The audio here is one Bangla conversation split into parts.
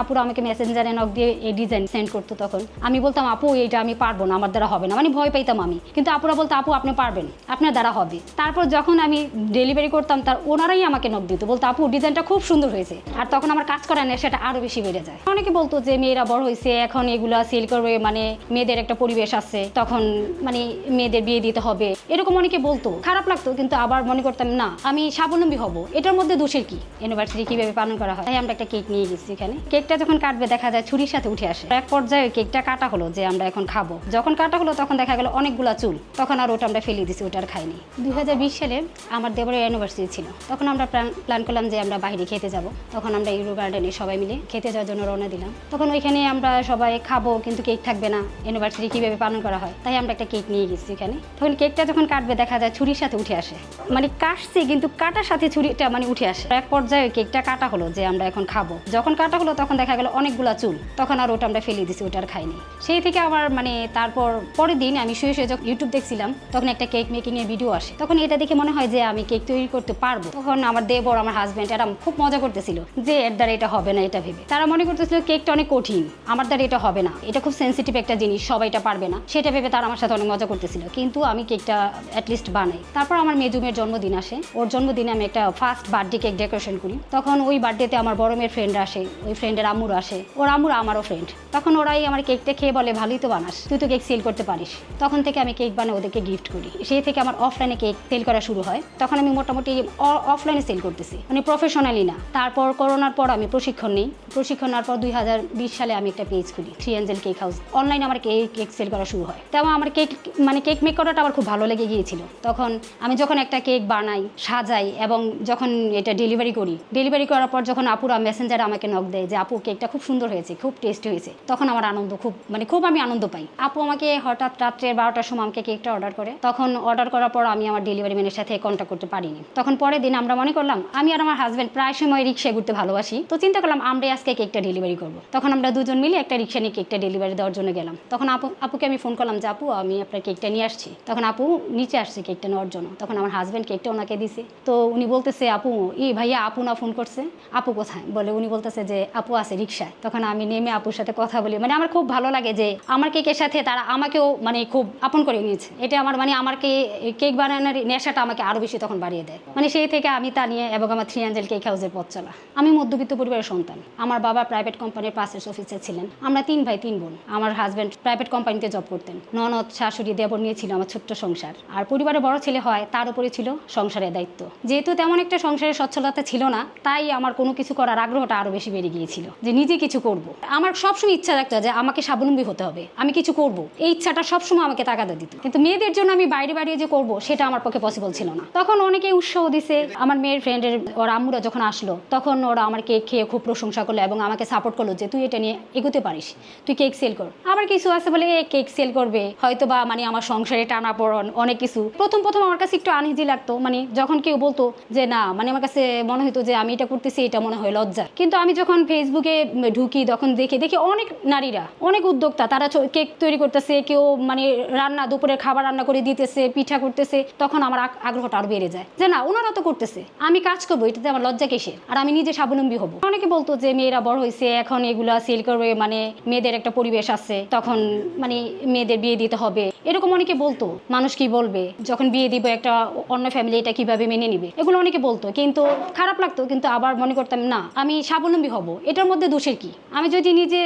আপুরা আমাকে মেসেঞ্জারে নক দিয়ে এই ডিজাইন সেন্ড করতো। তখন আমি বলতাম আপু এইটা আমি পারবো না, আমার দ্বারা হবে না, মানে ভয় পাইতাম আমি। কিন্তু আপুরা বলতো আপু আপনি পারবেন, আপনার দ্বারা হবে। তারপর যখন আমি ডেলিভারি করতাম তার ওনারাই আমাকে নক দিত, বলতো আপু ডিজাইনটা খুব সুন্দর হয়েছে। আর তখন আমার কাজ করার নেশাটা আরো বেশি বেড়ে যায়। অনেকে বলতো যে মেয়েরা বড় হয়েছে এখন এগুলা সেল করবে, মানে মেয়েদের একটা পরিবেশ আছে, তখন মানে মেয়েদের বিয়ে দিতে হবে, এরকম অনেকে বলতো। খারাপ লাগতো, কিন্তু আবার মনে করতাম না আমি স্বাবলম্বী হব, এটার মধ্যে দোষের কি? অ্যানিভার্সারি কিভাবে পালন করা হয়। তাই আমরা একটা কেক নিয়ে গেছি। এখানে কেকটা যখন কাটবে দেখা যায় ছুরির সাথে উঠে আসে। এক পর্যায়ে কেকটা কাটা হলো যে আমরা এখন খাবো। যখন কাটা হলো তখন দেখা গেল অনেকগুলা চুল। তখন আর ওটা আমরা ফেলে দিছি, ওটা আর খাইনি। 2020 সালে আমার দেবরের অ্যানিভার্সারি ছিল। তখন আমরা প্ল্যান করলাম যে আমরা বাইরে খেতে যাব। তখন আমরা ইউরো গার্ডেনে সবাই মিলে খেতে যাওয়ার জন্য রওনা দিলাম। তখন ওইখানে আমরা সবাই খাবো, কিন্তু কেক থাকবে না। অ্যানিভার্সারি কিভাবে পালন করা হয়, তাই আমরা একটা কেক নিয়ে গেছি এখানে। তখন কেকটা যখন কাটবে দেখা যায় ছুরির সাথে উঠে আসে, মানে কাটছি কিন্তু কাটার সাথে ছুরিটা মানে উঠে আসে। এক পর্যায়ে কেকটা কাটা হলো যে আমরা এখন খাবো। যখন কাটা হলো তখন দেখা গেল অনেকগুলা চুল। তখন আর ওটা আমরা ফেলে দিছি, ওটা আর খাইনি। সেই থেকে আমার মানে তারপর পরের দিন আমি শুয়ে শুয়ে যখন ইউটিউব দেখছিলাম তখন একটা কেক মেকিং এর ভিডিও আসে। তখন এটা দেখে মনে হয় যে আমি কেক তৈরি করতে পারবো। তখন আমার দেবর, আমার হাজবেন্ড এরা খুব মজা করতেছিল যে এর দ্বারা এটা হবে না, এটা ভেবে তারা মনে করতেছিল কেকটা অনেক কঠিন, আমার দ্বারা এটা হবে না, এটা খুব সেন্সিটিভ একটা জিনিস, সবাই এটা পারবে না, সেটা ভেবে তারা আমার সাথে অনেক মজা করতেছিল। কিন্তু আমি কেকটা অ্যাটলিস্ট বানাই। তারপর আমার মেজুমের জন্মদিন আসে। ওর জন্মদিনে আমি একটা ফার্স্ট বার্থডে কেক ডেকোরেশন করি। তখন ওই বার্থডেতে আমার বড় মেয়ের ফ্রেন্ড আসে, ওই ফ্রেন্ডের আম্মুরা আসে, ওর আম্মুরা আমারও ফ্রেন্ড। তখন ওরাই আমার কেকটা খেয়ে বলে ভালোই তো বানাস, তুই তো কেক সেল করতে পারিস। তখন থেকে আমি কেক বানিয়ে ওদেরকে গিফট করি। সেই থেকে আমার অফলাইনে কেক সেল করা শুরু হয়। তখন আমি মোটামুটি অফলাইনে সেল করতেছি, মানে প্রফেশনালি না। তারপর করোনার পর আমি প্রশিক্ষণ নিই। প্রশিক্ষণ নেওয়ার পর 2020 সালে আমি একটা পেজ খুলি, 3 এঞ্জেল কেক হাউস। অনলাইনে আমার কেক সেল করা শুরু হয়। তেমন আমার কেক মেক করাটা আমার খুব ভালো লেগে গিয়েছিল। তখন আমি যখন একটা কেক বানাই, সাজাই এবং যখন এটা ডেলিভারি করার পর যখন আপুরা মেসেঞ্জারে আমাকে নক দেয় যে আপু কেকটা খুব সুন্দর হয়েছে, খুব টেস্টি হয়েছে, তখন আমার আনন্দ খুব আমি আনন্দ পাই। আপু আমাকে হঠাৎ রাত্রে 12টার সময় আমাকে কেকটা অর্ডার করে। তখন অর্ডার করার পর আমি আমার ডেলিভারি ম্যানের সাথে কন্ট্যাক্ট করতে পারিনি। তখন পরের দিন আমরা মনে করলাম, আমি আর আমার হাজব্যান্ড প্রায় সময় রিক্সায় ঘুরতে ভালোবাসি, তো চিন্তা করলাম আমরা আজকে কেকটা ডেলিভারি করবো। তখন আমরা দুজন মিলে একটা রিক্সা নিয়ে কেকটা ডেলিভারি দেওয়ার জন্য গেলাম। তখন আপুকে আমি ফোন করলাম যে আপু আমি আপনার কেকটা নিয়ে আসছি। তখন আপু নিচে আসছে কেকটা নেওয়ার জন্য। তখন আমার হাজব্যান্ড কেকটা ওনাকে দিছে। তো উনি বলতেছে আপু ভাইয়া আপু না ফোন করছে, আপু কোথায় বলে, উনি বলতেছে যে আপু আছে রিক্সায়। তখন আমি নেমে আপুর সাথে কথা বলি, মানে আমার খুব ভালো লাগে যে আমার কেকের সাথে তারা আমাকেও মানে খুব আপন করে নিয়েছে। এটা আমার মানে আমাকে কেক বানানোর নেশাটা আমাকে আরো বেশি তখন বাড়িয়ে দেয়। মানে সেই থেকে আমি তা নিয়ে এবং আমার 3 এঞ্জেল কেক হাউসের পথ চলা। আমি মধ্যবিত্ত পরিবারের সন্তান। আমার বাবা প্রাইভেট কোম্পানির পাসেস অফিসার ছিলেন। আমরা 3 ভাই 3 বোন। আমার হাজব্যান্ড প্রাইভেট কোম্পানিতে জব করতেন। ননদ, শাশুড়ি, দেবর নিয়ে ছিল আমার ছোট্ট সংসার। আর পরিবারের বড় ছেলে হয়, তার উপরে ছিল সংসারের দায়িত্ব। যেহেতু তেমন একটা সংসারের সচ্ছলতা ছিল না, তাই আমার কোনো কিছু করার আগ্রহটা আরো বেশি বেড়ে গিয়েছিল, যে নিজে কিছু করব। আমার সবসময় ইচ্ছা থাকতো যে আমাকে স্বাবলম্বী হতে হবে, আমি কিছু করব, এই ইচ্ছাটা সবসময় আমাকে তাগাদা দিত। কিন্তু মেয়েদের জন্য আমি বাইরে যে করব সেটা আমার পক্ষে পসিবল ছিল না। তখন অনেকে উৎসাহ দিছে। আমার মেয়ের ফ্রেন্ডের ওর আম্মুরা যখন আসলো তখন ওরা আমার কেক খেয়ে খুব প্রশংসা করলো এবং আমাকে সাপোর্ট করলো যে তুই এটা নিয়ে এগোতে পারিস, তুই কেক সেল কর। আবার কিছু আছে বলে কেক সেল করবে হয়তো বা মানে আমার সংসারে টানাপড়ন অনেক কিছু। প্রথম আমার কাছে একটু আনইজি লাগতো, মানে যখন কেউ বলতো যে না, মানে আমার কাছে মনে হতো যে আমি এটা করতেছি, এটা মনে হয় লজ্জা। কিন্তু আমি যখন ফেসবুকে ঢুকি তখন দেখি অনেক নারীরা, অনেক উদ্যোক্তা, তারা কেক তৈরি করতেছে, কেউ মানে দুপুরের খাবার রান্না করে দিতেছে, পিঠা করতেছে। তখন আমার আগ্রহটা আরো বেড়ে যায় যে না, ওনারা তো করতেছে, আমি কাজ করবো, এটাতে আমার লজ্জা কিসের, আর আমি নিজে স্বাবলম্বী হবো। অনেকে বলতো যে মেয়েরা বড় হয়েছে এখন এগুলা সেল করবে, মানে মেয়েদের একটা পরিবেশ আছে, তখন মানে মেয়েদের বিয়ে দিতে হবে, এরকম অনেকে বলতো। মানুষ কি বলবে, যখন বিয়ে দিব একটা অন্য ফ্যামিলি এটা কিভাবে মেনে নিবে, এগুলো অনেকে বলতো। কিন্তু খারাপ লাগতো, কিন্তু আবার মনে করতাম না, আমি স্বাবলম্বী হব, এটার মধ্যে দোষের কি? আমি যদি নিজে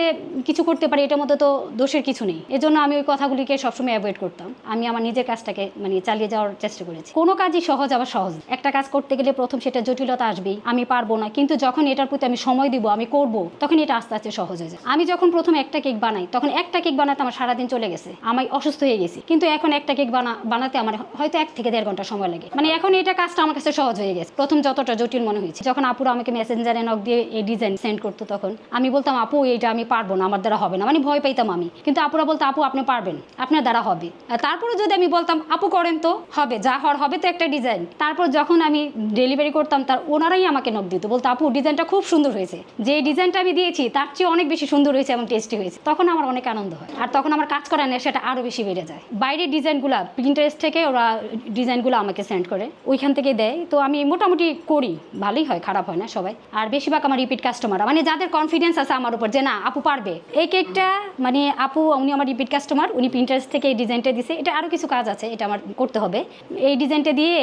কিছু করতে পারি এটার মধ্যে তো দোষের কিছু নেই। এজন্য আমি ওই কথাগুলিকে সবসময় অ্যাভয়েড করতাম। আমি আমার নিজের কাজটাকে মানে চালিয়ে যাওয়ার চেষ্টা করেছি। কোনো কাজই সহজ আবার সহজ। একটা কাজ করতে গেলে প্রথম সেটা জটিলতা আসবেই, আমি পারবো না, কিন্তু যখন এটার প্রতি আমি সময় দিব, আমি করব, তখন এটা আস্তে আস্তে সহজ হয়ে যায়। আমি যখন প্রথম একটা কেক বানাই তখন একটা কেক বানাতে আমার সারাদিন চলে গেছে, আমি অসুস্থ হয়ে গেছি। কিন্তু এখন একটা কেক বানাতে আমার হয়তো 1 থেকে 1.5 ঘন্টা সময় লাগে। মানে এখন এটা কাজটা আমার কাছে সহজ হয়ে গেছে। প্রথম যতটা জটিল মনে হয়েছে, যখন আপুরা আমাকে মেসেঞ্জারে নক দিয়ে এই ডিজাইন সেন্ড করতো তখন আমি বলতাম আপু এইটা আমি পারবো না, আমার দ্বারা হবে না, মানে ভয় পাইতাম আমি। কিন্তু আপুরা বলতো আপু আপনি পারবেন, আপনার দ্বারা হবে। আর তারপরে যদি আমি বলতাম আপু করেন তো হবে, যা হওয়ার হবে তো একটা ডিজাইন। তারপর যখন আমি ডেলিভারি করতাম তার ওনারাই আমাকে নক দিত, বলতো আপু ডিজাইনটা খুব সুন্দর হয়েছে, যে ডিজাইনটা আমি দিয়েছি তার চেয়ে অনেক বেশি সুন্দর হয়েছে এবং টেস্টি হয়েছে। তখন আমার অনেক আনন্দ হয়, আর তখন আমার কাজ করার নেশাটা আরো বেশি বেড়ে যায়। যায়। বাইরের ডিজাইনগুলো প্রিন্টারেস্ট থেকে ওরা ডিজাইনগুলো আমাকে সেন্ড করে, ওইখান থেকে দেয়। তো আমি মোটামুটি করি, ভালোই হয়, খারাপ হয় না সবাই। আর বেশিরভাগ আমার রিপিট কাস্টমার, মানে যাদের কনফিডেন্স আছে আমার উপর যে না আপু পারবে। এই কেকটা মানে আপু উনি আমার রিপিট কাস্টমার, উনি প্রিন্টারেস্ট থেকে এই ডিজাইনটা দিছে। এটা আরও কিছু কাজ আছে, এটা আমার করতে হবে। এই ডিজাইনটা দিয়ে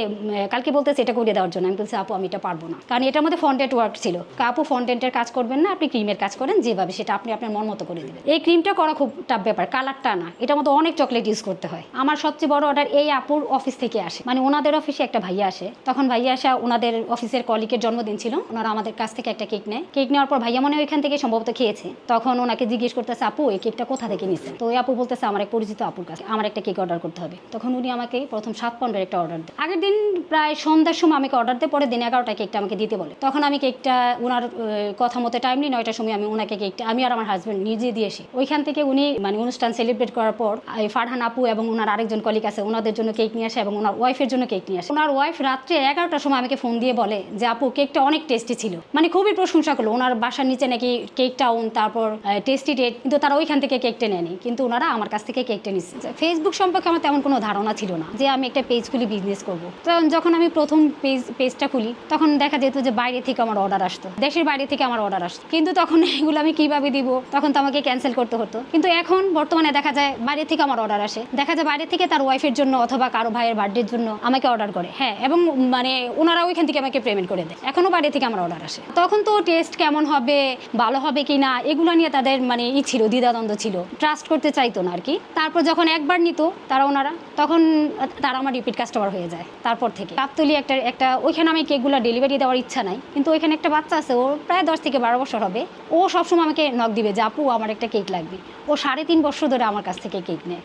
কালকে বলতেছে এটা করে দেওয়ার জন্য। আমি বলছি আপু আমি এটা পারবো না, কারণ এটার মধ্যে ফন্টেন্ট ওয়ার্ক ছিল। আপু ফন্টেন্টের কাজ করবেন না, আপনি ক্রিমের কাজ করেন, যেভাবে সেটা আপনি আপনার মন মতো করে দেবেন। এই ক্রিমটা করা খুব টাফ ব্যাপার, কালারটা না, এটার মধ্যে অনেক চকলেট ইউজ করতে হয়। আমার সবচেয়ে বড় অর্ডার এই আপুর অফিস থেকে আসে, মানে ওনাদের অফিসে একটা ভাইয়া আসে। তখন ভাইয়া আসা ওনাদের অফিসের কলিগের জন্মদিন ছিল, ওনারা আমাদের কাছ থেকে একটা কেক নেয়। কেক নেওয়ার পর ভাইয়া মনে ওইখান থেকে সম্ভবত খেয়েছে। তখন ওনাকে জিজ্ঞেস করতেছে আপু এই কেকটা কোথা থেকে নিছে। তো ওই আপু বলতেছে আমার এক পরিচিত আপুর কাছে, আমার একটা কেক অর্ডার করতে হবে। তখন উনি আমাকে প্রথম 7 পাউন্ডের একটা অর্ডার দেয়। আগের দিন প্রায় সন্ধ্যার সময় আমাকে অর্ডার দিয়ে পরে দিন 11টায় কেকটা আমাকে দিতে বলে। তখন আমি কেকটা ওনার কথা মতো টাইম নিই, 9টার সময় আমি ওনাকে কেকটা আমি আর আমার হাজব্যান্ড নিজে দিয়ে আসি। ওইখান থেকে উনি মানে অনুষ্ঠান সেলিব্রেট করার পর ফারহান আপু এবং ওনার আরেকজন কলিগ আছে, ওনাদের জন্য কেক নিয়ে আসে এবং ওনার ওয়াইফের জন্য কেক নিয়ে আসে। ওনার ওয়াইফ রাত্রে 11টার সময় আমাকে ফোন দিয়ে বলে যে আপু কেকটা অনেক টেস্টি ছিল, মানে খুবই প্রশংসা করলো। ওনার বাসার নিচে নাকি কেকটা তারপর টেস্টি ডেট, কিন্তু তারা ওইখান থেকে কেকটা নেয়নি, কিন্তু ওনারা আমার কাছ থেকে কেকটা নিচ্ছে। ফেসবুক সম্পর্কে আমার তেমন কোনো ধারণা ছিল না যে আমি একটা পেজ খুলি বিজনেস করবো। তখন যখন আমি প্রথম পেজটা খুলি তখন দেখা যেত যে বাইরে থেকে আমার অর্ডার আসতো, দেশের বাইরে থেকে আমার অর্ডার আসতো, কিন্তু তখন এগুলো আমি কিভাবে দিব, তখন তো আমাকে ক্যান্সেল করতে হতো। কিন্তু এখন বর্তমানে দেখা যায় বাইরে থেকে আমার অর্ডার আসে, দেখা যায় বাইরে থেকে তার ওয়াইফের জন্য অথবা কারো ভাইয়ের বার্থডের জন্য আমাকে অর্ডার করে। হ্যাঁ, এবং মানে ওনারা ওইখান থেকে আমাকে পেমেন্ট করে দেয়। এখনও বাইরে থেকে আমার অর্ডার আসে। তখন তো টেস্ট কেমন হবে, ভালো হবে কি না, এগুলো নিয়ে তাদের মানে ছিল, দ্বিধাদ্বন্দ্ব ছিল, ট্রাস্ট করতে চাইতো না আর কি। তারপর যখন একবার নিত ওনারা, তখন তারা আমার রিপিট কাস্টমার হয়ে যায়। তারপর থেকে গাবতলী একটা ওইখানে আমি কেকগুলো ডেলিভারি দেওয়ার ইচ্ছা নাই, কিন্তু ওইখানে একটা বাচ্চা আছে, ওর প্রায় 10 থেকে 12 বছর হবে। ও সবসময় আমাকে নক দিবে যে আপু আমার একটা কেক লাগবে। ও 3.5 বছর ধরে আমার কাছ থেকে কেক নেয়।